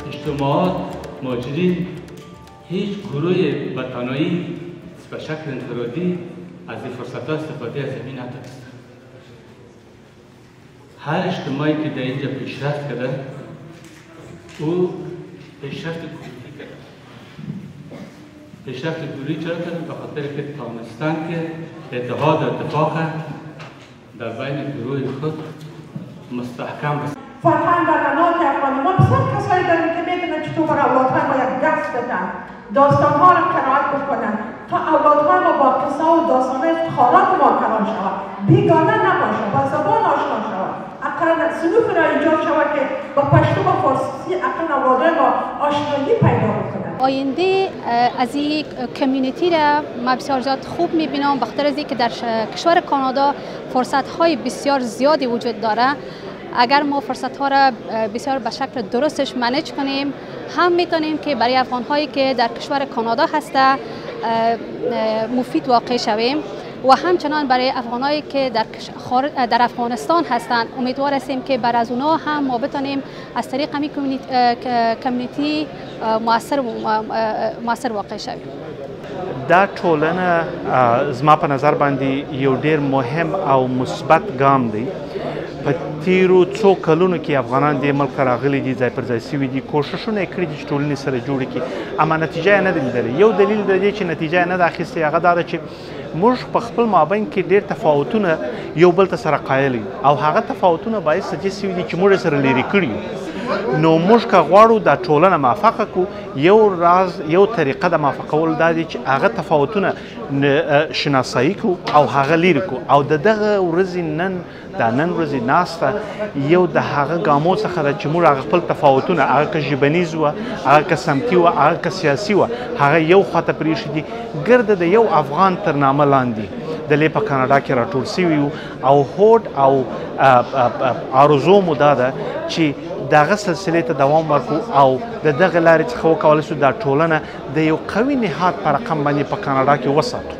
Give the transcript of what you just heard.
اجتماعات مهاجرین هیچ گروه وطنایی به شکل انفرادی از این فرصت استفاده از زمین نداشت. هر اجتماعی که در اینجا پیشرفت کرده او پیشرفت گروهی کرده. پیشرفت گروهی چرا کرده؟ به خاطر که تانستن که اتحاد و اتفاق در بین گروه خود مستحکم است. فرهنگ و رنات افغانی ما بسیار کسایی داریم که میدونن چطور اولادهای باید دست بدن، داستانها را قرائت بکنن تا اولادهای ما با قصه و داستانهای خالات ما قرار شود، بیگانه نباشه، با زبان آشنا شود، اقل صنوف را ایجاد شود که با پشتو و فارسی اقل اولادهای ما آشنایی پیدا بکنن. آینده از این کمیونیتی را ما بسیار زیاد خوب میبینم، بخاطر از اینکه در کشور کانادا فرصت های بسیار زیادی وجود داره. اگر ما فرصت ها را بسیار به شکل درستش منیج کنیم، هم میتونیم که برای افغان هایی که در کشور کانادا هسته مفید واقع شویم و همچنان برای افغان هایی که در افغانستان هستند امیدوار هستیم که بر از اونا هم ما بتونیم از طریق همین کمیونیتی مؤثر واقع شویم. دا ټولنه زما په نظر باندې یو ډیر مهم او مثبت ګام دی. په تیرو څو کلونو کې افغانان دې ملک ته راغلي دي، ځای پر ځای سوي دي، کوښښونه یې کړي دي چې ټولنې سره جوړې کړي، اما نتیجه یې نه ده لیدلې. یو دلیل د دې چې نتیجه یې نه ده اخیستې هغه دا ده چې موږ په خپل مابین کې ډېر تفاوتونه یو بل ته سره قایل یو او هغه تفاوتونه باعث دې سوي دي چې موږ یې سره لرې کړي یو. نو موږ که غواړو دا ټولنه موفقه کړو، یو راز یو طریقه د موفقولو دا دی چې هغه تفاوتونه شناسایی کړو او هغه لرې کړو او د دغه ورځې نن ورځې ناسته یو د هغه ګامو څخه ده چې موږ هغه خپل تفاوتونه، هغه که ژبنیز وه، هغه که سمتي وه، هغه که سیاسي وه، هغه یو خواته پرېښي دي، ګرده د یو افغان تر نامه لاندې د لې په کاناډا کې راټول سوي وو او هوډ او آرزو مو دا ده چې دغه سلسلې ته دوام ورکړو او د دغه لارې څخه وکولی شو دا ټولنه د یو قوي نهاد په رقم باندې په کاناډا کې وساتو.